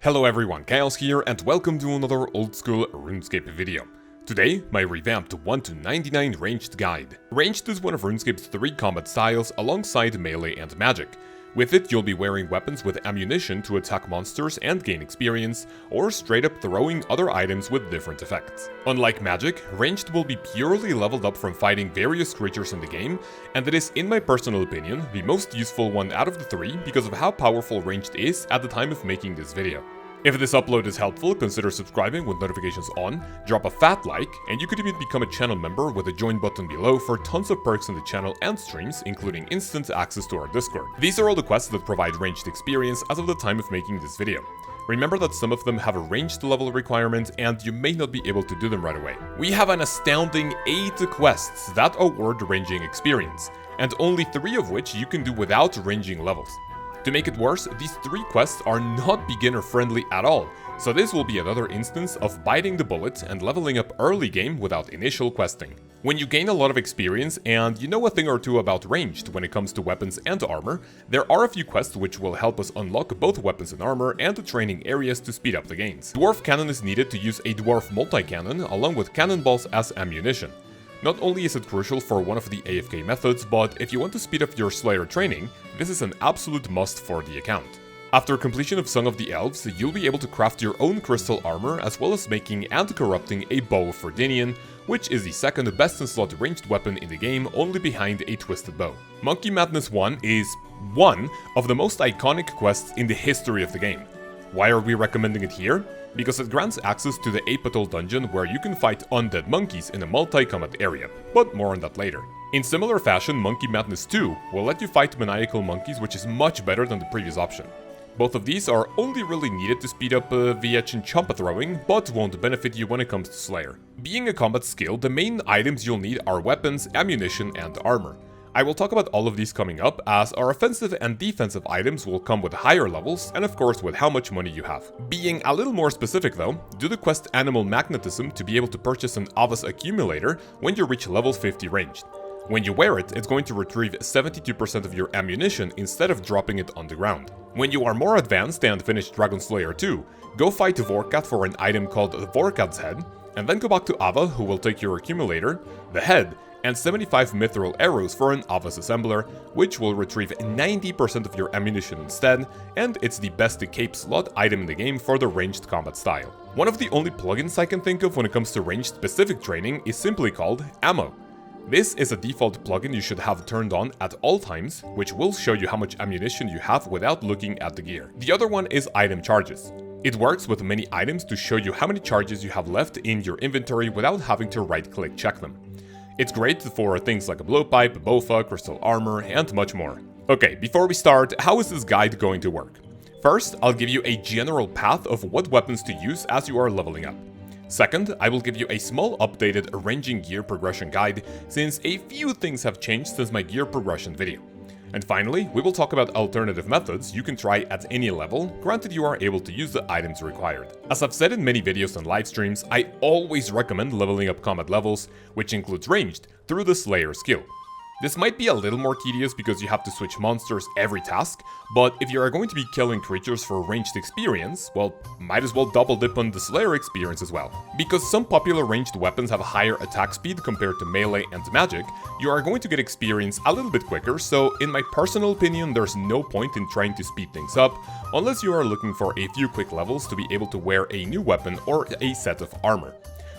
Hello everyone, Chaos here and welcome to another old school RuneScape video. Today, my revamped 1 to 99 ranged guide. Ranged is one of RuneScape's 3 combat styles alongside melee and magic. With it, you'll be wearing weapons with ammunition to attack monsters and gain experience, or straight up throwing other items with different effects. Unlike magic, ranged will be purely leveled up from fighting various creatures in the game, and it is, in my personal opinion, the most useful one out of the 3 because of how powerful ranged is at the time of making this video. If this upload is helpful, consider subscribing with notifications on, drop a fat like, and you could even become a channel member with the join button below for tons of perks in the channel and streams, including instant access to our Discord. These are all the quests that provide ranged experience as of the time of making this video. Remember that some of them have a ranged level requirement and you may not be able to do them right away. We have an astounding 8 quests that award ranging experience, and only 3 of which you can do without ranging levels. To make it worse, these 3 quests are not beginner friendly at all, so this will be another instance of biting the bullet and leveling up early game without initial questing. When you gain a lot of experience and you know a thing or two about ranged when it comes to weapons and armor, there are a few quests which will help us unlock both weapons and armor and the training areas to speed up the gains. Dwarf cannon is needed to use a dwarf multi-cannon along with cannonballs as ammunition. Not only is it crucial for one of the AFK methods, but if you want to speed up your Slayer training, this is an absolute must for the account. After completion of Song of the Elves, you'll be able to craft your own crystal armor as well as making and corrupting a Bow for Dinian, which is the second best in slot ranged weapon in the game, only behind a Twisted Bow. Monkey Madness 1 is one of the most iconic quests in the history of the game. Why are we recommending it here? Because it grants access to the Apatol dungeon where you can fight undead monkeys in a multi-combat area, but more on that later. In similar fashion, Monkey Madness 2 will let you fight maniacal monkeys, which is much better than the previous option. Both of these are only really needed to speed up via Chinchompa throwing, but won't benefit you when it comes to Slayer. Being a combat skill, the main items you'll need are weapons, ammunition, and armor. I will talk about all of these coming up, as our offensive and defensive items will come with higher levels, and of course with how much money you have. Being a little more specific though, do the quest Animal Magnetism to be able to purchase an Avas accumulator when you reach level 50 ranged. When you wear it, it's going to retrieve 72% of your ammunition instead of dropping it on the ground. When you are more advanced and finish Dragon Slayer 2, go fight Vorkat for an item called Vorkat's Head, and then go back to Ava, who will take your accumulator, the head, and 75 mithril arrows for an Avas assembler, which will retrieve 90% of your ammunition instead, and it's the best cape slot item in the game for the ranged combat style. One of the only plugins I can think of when it comes to ranged specific training is simply called Ammo. This is a default plugin you should have turned on at all times, which will show you how much ammunition you have without looking at the gear. The other one is Item Charges. It works with many items to show you how many charges you have left in your inventory without having to right-click check them. It's great for things like a Blowpipe, Bofa, crystal armor, and much more. Okay, before we start, how is this guide going to work? First, I'll give you a general path of what weapons to use as you are leveling up. Second, I will give you a small updated ranging gear progression guide, since a few things have changed since my gear progression video. And finally, we will talk about alternative methods you can try at any level, granted you are able to use the items required. As I've said in many videos and live streams, I always recommend leveling up combat levels, which includes ranged, through the Slayer skill. This might be a little more tedious because you have to switch monsters every task, but if you are going to be killing creatures for ranged experience, well, might as well double dip on the Slayer experience as well. Because some popular ranged weapons have higher attack speed compared to melee and magic, you are going to get experience a little bit quicker, so in my personal opinion there's no point in trying to speed things up, unless you are looking for a few quick levels to be able to wear a new weapon or a set of armor.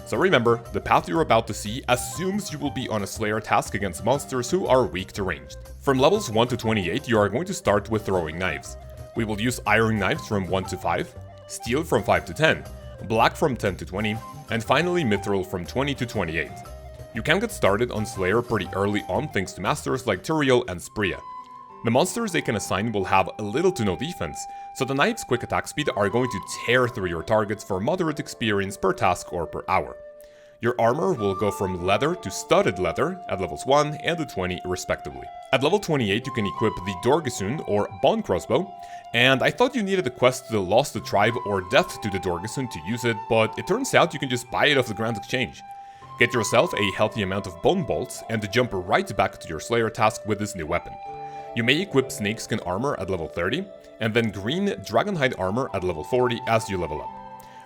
So remember, the path you're about to see assumes you will be on a Slayer task against monsters who are weak to ranged. From levels 1 to 28, you are going to start with throwing knives. We will use iron knives from 1 to 5, steel from 5 to 10, black from 10 to 20, and finally mithril from 20 to 28. You can get started on Slayer pretty early on thanks to masters like Turiel and Spria. The monsters they can assign will have little to no defense, so the knife's quick attack speed are going to tear through your targets for moderate experience per task or per hour. Your armor will go from leather to studded leather at levels 1 and 20 respectively. At level 28 you can equip the Dorgesun or Bone Crossbow, and I thought you needed a quest to Lost the Tribe or Death to the Dorgesun to use it, but it turns out you can just buy it off the Grand Exchange. Get yourself a healthy amount of bone bolts and jump right back to your Slayer task with this new weapon. You may equip snakeskin armor at level 30, and then green dragonhide armor at level 40 as you level up.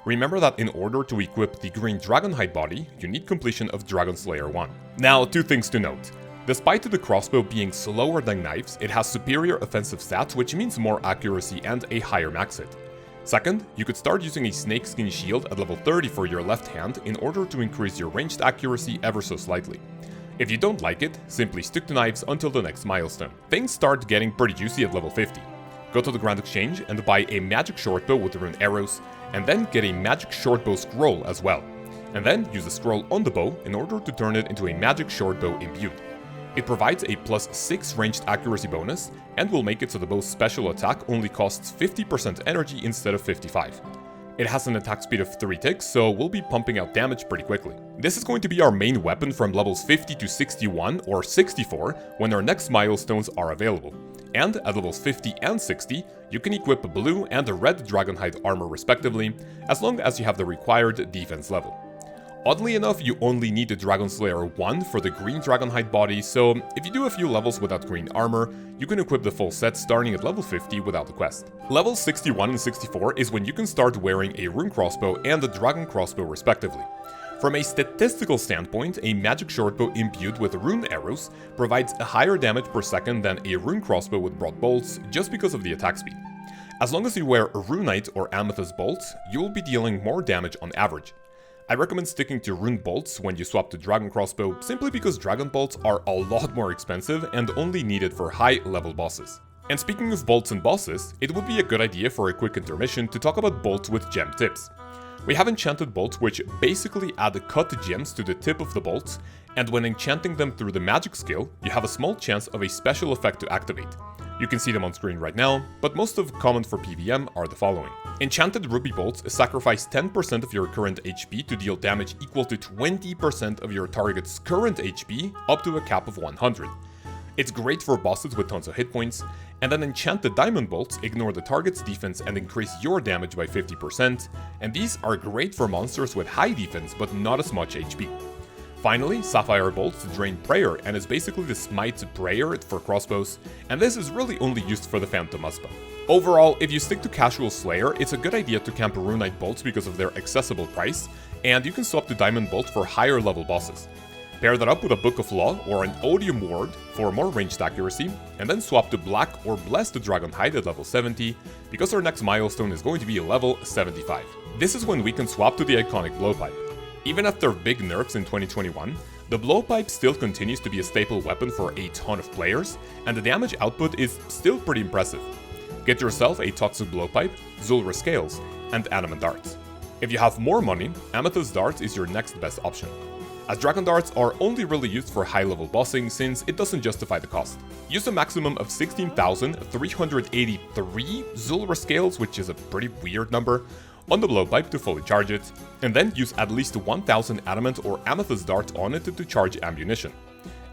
Remember that in order to equip the green dragonhide body, you need completion of Dragon Slayer 1. Now, 2 things to note. Despite the crossbow being slower than knives, it has superior offensive stats, which means more accuracy and a higher max hit. Second, you could start using a snakeskin shield at level 30 for your left hand in order to increase your ranged accuracy ever so slightly. If you don't like it, simply stick to knives until the next milestone. Things start getting pretty juicy at level 50. Go to the Grand Exchange and buy a magic shortbow with rune arrows, and then get a magic shortbow scroll as well. And then use the scroll on the bow in order to turn it into a magic shortbow imbued. It provides a +6 ranged accuracy bonus, and will make it so the bow's special attack only costs 50% energy instead of 55. It has an attack speed of 3 ticks, so we'll be pumping out damage pretty quickly. This is going to be our main weapon from levels 50 to 61 or 64 when our next milestones are available. And at levels 50 and 60, you can equip blue and red dragonhide armor respectively, as long as you have the required defense level. Oddly enough, you only need the Dragon Slayer 1 for the green dragonhide body, so if you do a few levels without green armor, you can equip the full set starting at level 50 without the quest. Levels 61 and 64 is when you can start wearing a rune crossbow and a dragon crossbow respectively. From a statistical standpoint, a magic shortbow imbued with rune arrows provides a higher damage per second than a rune crossbow with broad bolts just because of the attack speed. As long as you wear runite or amethyst bolts, you will be dealing more damage on average. I recommend sticking to rune bolts when you swap to dragon crossbow simply because dragon bolts are a lot more expensive and only needed for high level bosses. And speaking of bolts and bosses, it would be a good idea for a quick intermission to talk about bolts with gem tips. We have enchanted bolts which basically add cut gems to the tip of the bolts, and when enchanting them through the magic skill, you have a small chance of a special effect to activate. You can see them on screen right now, but most of common for PvM are the following. Enchanted ruby bolts sacrifice 10% of your current HP to deal damage equal to 20% of your target's current HP up to a cap of 100. It's great for bosses with tons of hit points, and then enchanted diamond bolts ignore the target's defense and increase your damage by 50%, and these are great for monsters with high defense but not as much HP. Finally, sapphire bolts drain prayer and is basically the smite prayer for crossbows, and this is really only used for the phantom musbow. Overall, if you stick to casual slayer, it's a good idea to camp runite bolts because of their accessible price, and you can swap to diamond bolt for higher level bosses. Pair that up with a Book of Law or an Odium Ward for more ranged accuracy, and then swap to Black or Blessed Dragonhide at level 70, because our next milestone is going to be level 75. This is when we can swap to the iconic Blowpipe. Even after big nerfs in 2021, the Blowpipe still continues to be a staple weapon for a ton of players, and the damage output is still pretty impressive. Get yourself a Toxic Blowpipe, Zulrah Scales, and Adamant Darts. If you have more money, Amethyst Darts is your next best option, as Dragon Darts are only really used for high-level bossing since it doesn't justify the cost. Use a maximum of 16,383 Zulrah Scales, which is a pretty weird number, on the Blowpipe to fully charge it, and then use at least 1,000 Adamant or Amethyst Darts on it to charge ammunition.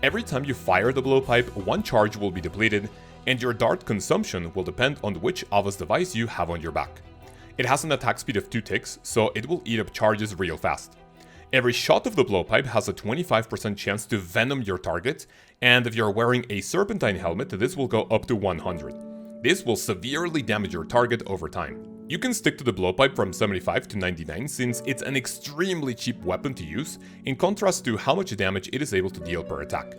Every time you fire the Blowpipe, one charge will be depleted, and your dart consumption will depend on which Avos device you have on your back. It has an attack speed of 2 ticks, so it will eat up charges real fast. Every shot of the Blowpipe has a 25% chance to venom your target, and if you're wearing a Serpentine helmet, this will go up to 100. This will severely damage your target over time. You can stick to the Blowpipe from 75 to 99 since it's an extremely cheap weapon to use, in contrast to how much damage it is able to deal per attack.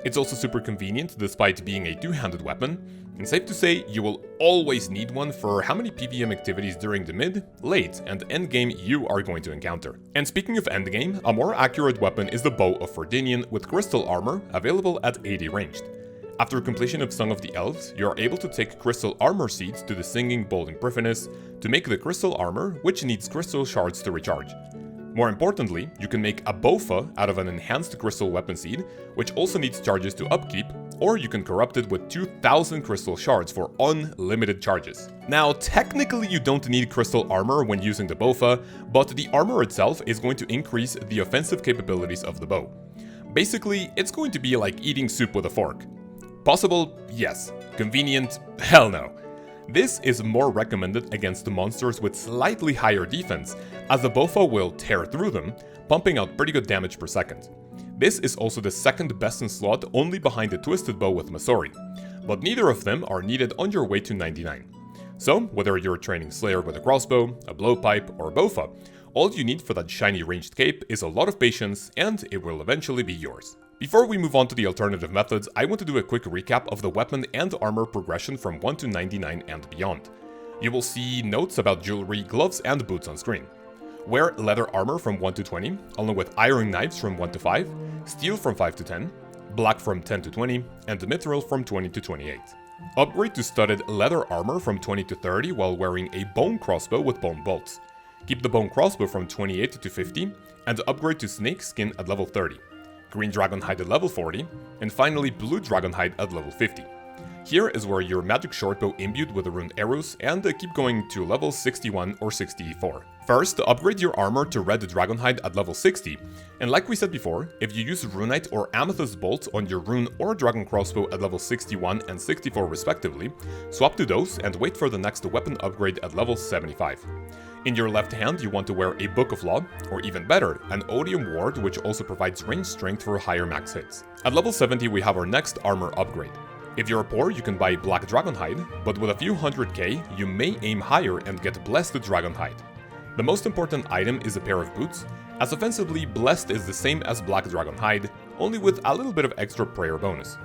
It's also super convenient despite being a two-handed weapon, and safe to say you will always need one for how many PvM activities during the mid, late, and endgame you are going to encounter. And speaking of endgame, a more accurate weapon is the Bow of Ferdinian with crystal armor, available at 80 ranged. After completion of Song of the Elves, you are able to take crystal armor seeds to the Singing Bold Imperifinus to make the crystal armor, which needs crystal shards to recharge. More importantly, you can make a Bofa out of an enhanced crystal weapon seed, which also needs charges to upkeep, or you can corrupt it with 2,000 crystal shards for unlimited charges. Now, technically you don't need crystal armor when using the Bofa, but the armor itself is going to increase the offensive capabilities of the bow. Basically, it's going to be like eating soup with a fork. Possible? Yes. Convenient? Hell no. This is more recommended against the monsters with slightly higher defense, as the Bofa will tear through them, pumping out pretty good damage per second. This is also the second best in slot, only behind the Twisted Bow with Masori. but neither of them are needed on your way to 99. So, whether you're training Slayer with a Crossbow, a Blowpipe, or a Bofa, all you need for that shiny ranged cape is a lot of patience, and it will eventually be yours. Before we move on to the alternative methods, I want to do a quick recap of the weapon and armor progression from 1 to 99 and beyond. You will see notes about jewelry, gloves, and boots on screen. Wear leather armor from 1 to 20, along with iron knives from 1 to 5, steel from 5 to 10, black from 10 to 20, and mithril from 20 to 28. Upgrade to studded leather armor from 20 to 30 while wearing a bone crossbow with bone bolts. Keep the bone crossbow from 28 to 50, and upgrade to snake skin at level 30. Green dragon hide at level 40, and finally blue dragon hide at level 50. Here is where your magic shortbow imbued with the rune arrows, and keep going to level 61 or 64. First, upgrade your armor to red dragon hide at level 60, and like we said before, if you use runite or amethyst bolts on your rune or dragon crossbow at level 61 and 64 respectively, swap to those and wait for the next weapon upgrade at level 75. In your left hand, you want to wear a Book of Law, or even better, an Odium Ward, which also provides range strength for higher max hits. At level 70, we have our next armor upgrade. If you're poor, you can buy Black Dragon Hide, but with a few 100k, you may aim higher and get Blessed Dragon Hide. The most important item is a pair of boots, as offensively, Blessed is the same as Black Dragon Hide, only with a little bit of extra prayer bonus.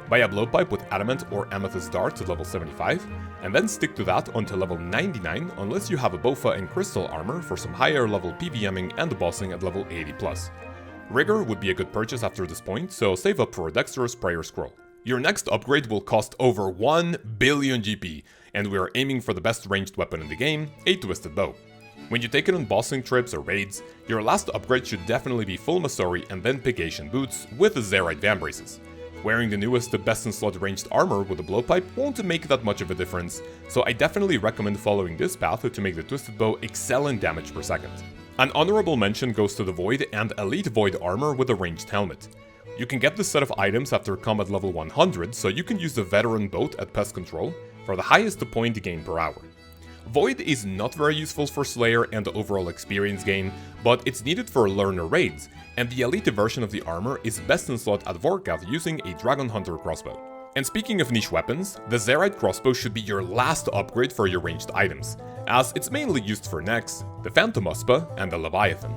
Buy a Blowpipe with Adamant or Amethyst Darts at level 75, and then stick to that until level 99 unless you have a Bofa and Crystal Armor for some higher level PVMing and bossing at level 80+. Rigor would be a good purchase after this point, so save up for a Dexterous Prayer Scroll. Your next upgrade will cost over 1 billion GP, and we are aiming for the best ranged weapon in the game, a Twisted Bow. When you take it on bossing trips or raids, your last upgrade should definitely be full Masori and then Pigation boots with Zerite Vambraces. Wearing the newest best in slot ranged armor with a Blowpipe won't make that much of a difference, so I definitely recommend following this path to make the Twisted Bow excel in damage per second. An honorable mention goes to the Void and Elite Void armor with a ranged helmet. You can get this set of items after combat level 100, so you can use the Veteran Boat at Pest Control for the highest point gain per hour. Void is not very useful for Slayer and the overall experience gain, but it's needed for learner raids, and the elite version of the armor is best in slot at Vorkath using a Dragon Hunter crossbow. And speaking of niche weapons, the Zerite crossbow should be your last upgrade for your ranged items, as it's mainly used for Nex, the Phantom Uspa, and the Leviathan.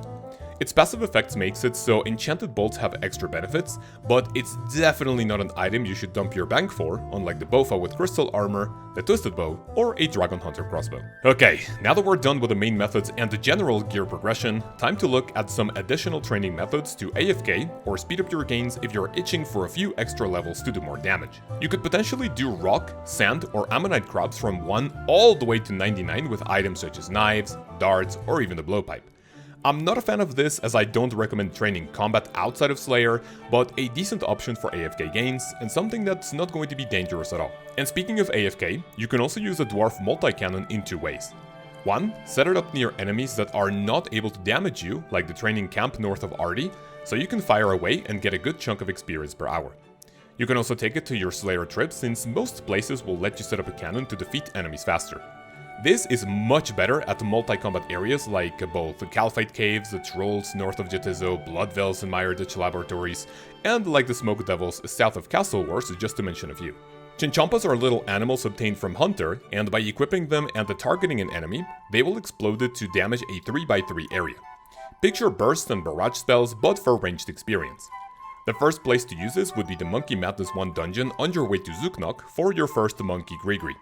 Its passive effects makes it so enchanted bolts have extra benefits, but it's definitely not an item you should dump your bank for, unlike the Bofa with crystal armor, the Twisted Bow, or a Dragon Hunter crossbow. Okay, now that we're done with the main methods and the general gear progression, time to look at some additional training methods to AFK or speed up your gains if you're itching for a few extra levels to do more damage. You could potentially do rock, sand, or ammonite crabs from 1 all the way to 99 with items such as knives, darts, or even the Blowpipe. I'm not a fan of this as I don't recommend training combat outside of Slayer, but a decent option for AFK gains and something that's not going to be dangerous at all. And speaking of AFK, you can also use a dwarf multi-cannon in 2 ways. 1. Set it up near enemies that are not able to damage you, like the training camp north of Ardi, so you can fire away and get a good chunk of experience per hour. You can also take it to your Slayer trip since most places will let you set up a cannon to defeat enemies faster. This is much better at multi-combat areas like both the Calphite Caves, the Trolls north of Jetizo, Bloodvels and Meyer Ditch Laboratories, and like the Smoke Devils south of Castle Wars, just to mention a few. Chinchompas are little animals obtained from Hunter, and by equipping them and targeting an enemy, they will explode it to damage a 3x3 area. Picture burst and barrage spells, but for ranged experience. The first place to use this would be the Monkey Madness 1 dungeon on your way to Zuknok for your first Monkey Grigri.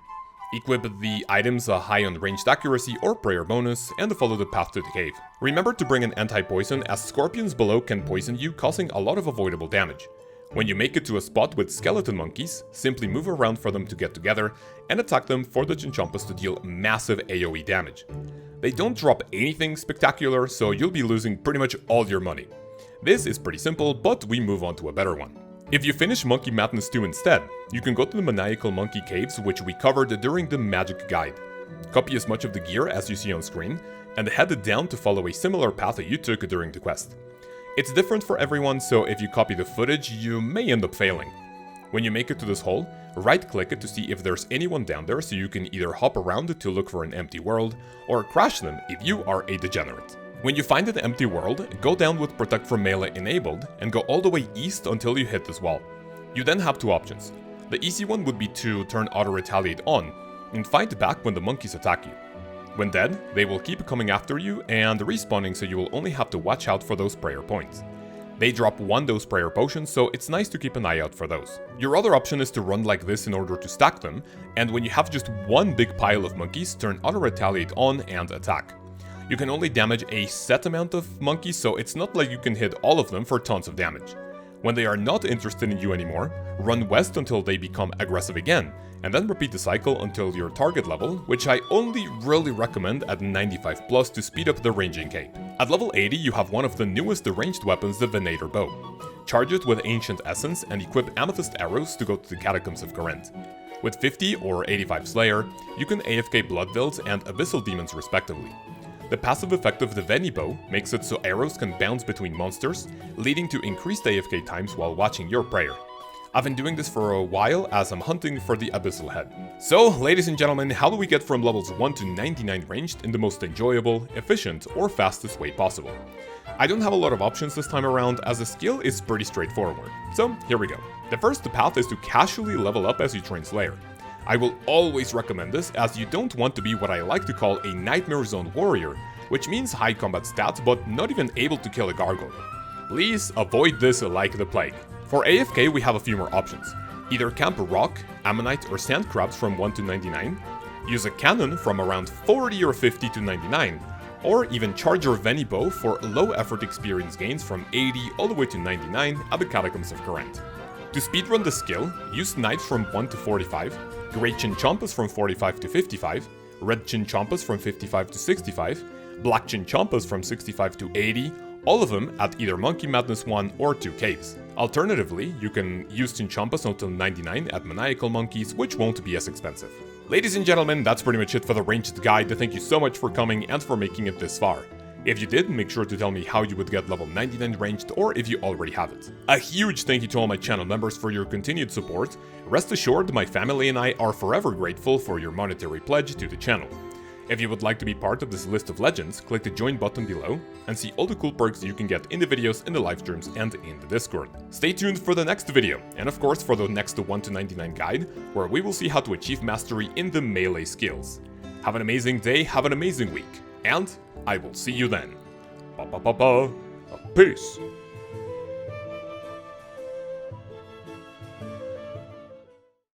Equip the items high on ranged accuracy or prayer bonus, and follow the path to the cave. Remember to bring an anti-poison, as scorpions below can poison you, causing a lot of avoidable damage. When you make it to a spot with skeleton monkeys, simply move around for them to get together, and attack them for the Chinchompas to deal massive AoE damage. They don't drop anything spectacular, so you'll be losing pretty much all your money. This is pretty simple, but we move on to a better one. If you finish Monkey Madness 2 instead, you can go to the Maniacal Monkey Caves, which we covered during the Magic Guide. Copy as much of the gear as you see on screen, and head down to follow a similar path that you took during the quest. It's different for everyone, so if you copy the footage, you may end up failing. When you make it to this hole, right-click it to see if there's anyone down there so you can either hop around to look for an empty world, or crash them if you are a degenerate. When you find an empty world, go down with Protect from Melee enabled and go all the way east until you hit this wall. You then have 2 options. The easy one would be to turn auto retaliate on, and fight back when the monkeys attack you. When dead, they will keep coming after you and respawning, so you will only have to watch out for those prayer points. They drop 1 dose prayer potions, so it's nice to keep an eye out for those. Your other option is to run like this in order to stack them, and when you have just one big pile of monkeys, turn auto retaliate on and attack. You can only damage a set amount of monkeys, so it's not like you can hit all of them for tons of damage. When they are not interested in you anymore, run west until they become aggressive again, and then repeat the cycle until your target level, which I only really recommend at 95 plus to speed up the ranging cape. At level 80 you have one of the newest ranged weapons, the Venator Bow. Charge it with Ancient Essence and equip Amethyst arrows to go to the Catacombs of Corinth. With 50 or 85 Slayer, you can AFK Blood Veils and Abyssal Demons respectively. The passive effect of the Veni Bow makes it so arrows can bounce between monsters, leading to increased AFK times while watching your prayer. I've been doing this for a while as I'm hunting for the Abyssal Head. So, ladies and gentlemen, how do we get from levels 1 to 99 ranged in the most enjoyable, efficient, or fastest way possible? I don't have a lot of options this time around, as the skill is pretty straightforward. So, here we go. The first path is to casually level up as you train Slayer. I will always recommend this, as you don't want to be what I like to call a Nightmare Zone warrior, which means high combat stats but not even able to kill a gargoyle. Please avoid this like the plague. For AFK we have a few more options. Either camp rock, ammonite or sand crabs from 1 to 99, use a cannon from around 40 or 50 to 99, or even charge your Veni Bow for low effort experience gains from 80 all the way to 99 at the Catacombs of Corinth. To speedrun the skill, use knights from 1 to 45, grey Chinchompas from 45 to 55, red Chinchompas from 55 to 65, black Chinchompas from 65 to 80, all of them at either Monkey Madness 1 or 2 caves. Alternatively, you can use Chinchompas until 99 at Maniacal Monkeys, which won't be as expensive. Ladies and gentlemen, that's pretty much it for the ranged guide. Thank you so much for coming and for making it this far. If you did, make sure to tell me how you would get level 99 ranged or if you already have it. A huge thank you to all my channel members for your continued support. Rest assured, my family and I are forever grateful for your monetary pledge to the channel. If you would like to be part of this list of legends, click the join button below and see all the cool perks you can get in the videos, in the live streams, and in the Discord. Stay tuned for the next video, and of course for the next 1 to 99 guide, where we will see how to achieve mastery in the melee skills. Have an amazing day, have an amazing week, and I will see you then. Peace.